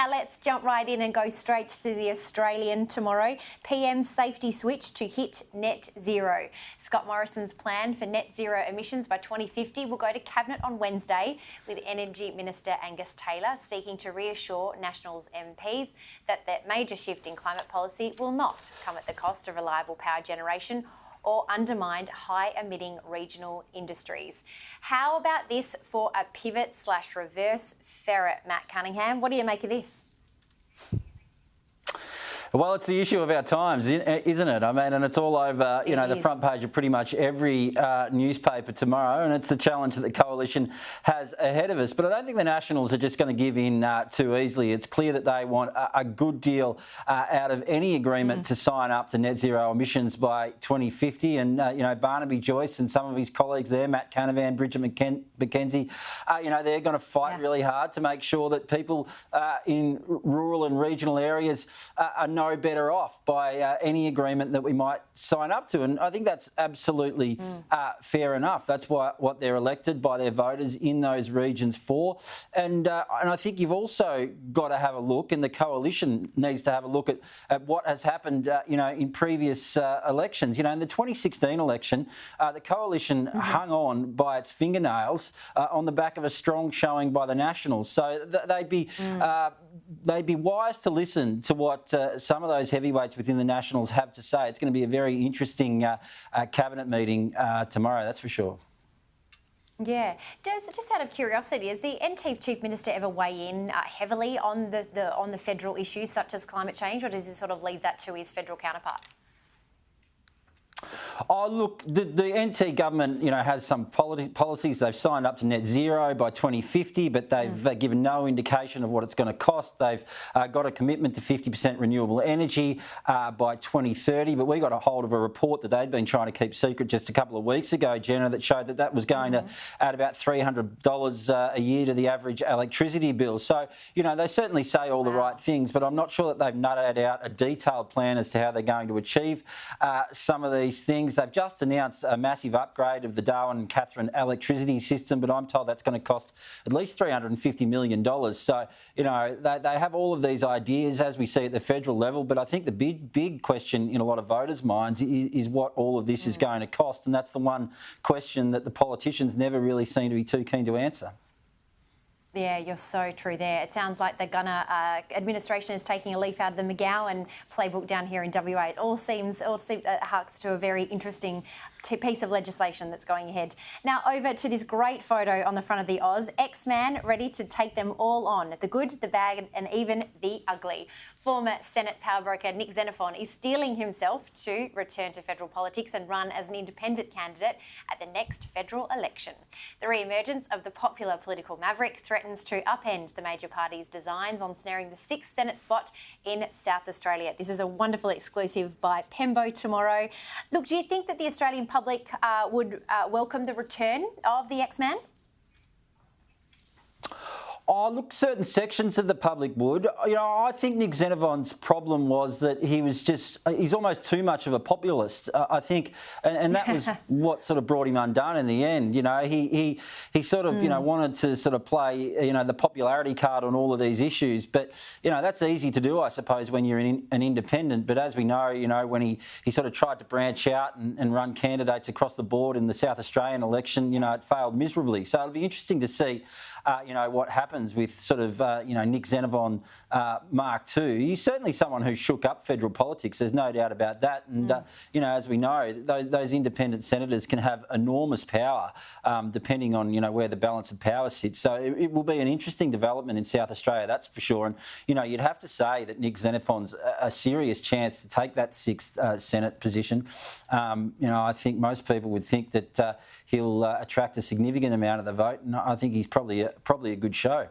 Now let's jump right in and go straight to the Australian tomorrow. PM safety switch to hit net zero. Scott Morrison's plan for net zero emissions by 2050 will go to Cabinet on Wednesday, with Energy Minister Angus Taylor seeking to reassure Nationals MPs that the major shift in climate policy will not come at the cost of reliable power generation or undermine high-emitting regional industries. How about this for a pivot/reverse ferret, Matt Cunningham? What do you make of this? Well, it's the issue of our times, isn't it? I mean, and it's all over, the front page of pretty much every newspaper tomorrow, and it's the challenge that the coalition has ahead of us. But I don't think the Nationals are just going to give in too easily. It's clear that they want a good deal out of any agreement to sign up to net zero emissions by 2050. And, Barnaby Joyce and some of his colleagues there, Matt Cunningham, Bridget McKenzie, they're going to fight really hard to make sure that people in rural and regional areas are no better off by any agreement that we might sign up to. And I think that's absolutely fair enough. That's what they're elected by their voters in those regions for. And I think you've also got to have a look, and the coalition needs to have a look at what has happened, in previous elections. In the 2016 election, the coalition hung on by its fingernails on the back of a strong showing by the Nationals. So they'd be wise to listen to what some of those heavyweights within the Nationals have to say. It's going to be a very interesting cabinet meeting tomorrow, that's for sure. Yeah. Just out of curiosity, has the NT Chief Minister ever weigh in heavily on the federal issues such as climate change, or does he sort of leave that to his federal counterparts? Oh, look, the NT government, has some policies. They've signed up to net zero by 2050, but they've given no indication of what it's going to cost. They've got a commitment to 50% renewable energy by 2030, but we got a hold of a report that they'd been trying to keep secret just a couple of weeks ago, Jenna, that showed that was going to add about $300 a year to the average electricity bill. So, they certainly say all the right things, but I'm not sure that they've nutted out a detailed plan as to how they're going to achieve some of these things. They've just announced a massive upgrade of the Darwin and Catherine electricity system, but I'm told that's going to cost at least $350 million. So, they have all of these ideas, as we see at the federal level, but I think the big question in a lot of voters' minds is what all of this is going to cost, and that's the one question that the politicians never really seem to be too keen to answer. Yeah, you're so true there. It sounds like the Gunner administration is taking a leaf out of the McGowan playbook down here in WA. It all seems harks to a very interesting piece of legislation that's going ahead. Now over to this great photo on the front of the Oz. X-Man ready to take them all on. The good, the bad and even the ugly. Former Senate power broker Nick Xenophon is steeling himself to return to federal politics and run as an independent candidate at the next federal election. The re-emergence of the popular political maverick threatens to upend the major party's designs on snaring the 6th Senate spot in South Australia. This is a wonderful exclusive by Pembo tomorrow. Look, do you think that the Australian public would welcome the return of the X-Man? Oh, look, certain sections of the public would. I think Nick Xenophon's problem was that he's almost too much of a populist, I think, and that was what sort of brought him undone in the end. He sort of, wanted to sort of play, the popularity card on all of these issues, but, that's easy to do, I suppose, when you're an independent. But as we know, when he sort of tried to branch out and run candidates across the board in the South Australian election, it failed miserably. So it'll be interesting to see, what happens with sort of, Nick Xenophon Mark II. He's certainly someone who shook up federal politics, there's no doubt about that. And, as we know, those independent senators can have enormous power depending on, where the balance of power sits. So it will be an interesting development in South Australia, that's for sure. And, you'd have to say that Nick Xenophon's a serious chance to take that 6th Senate position. I think most people would think that he'll attract a significant amount of the vote, and I think he's probably a good show.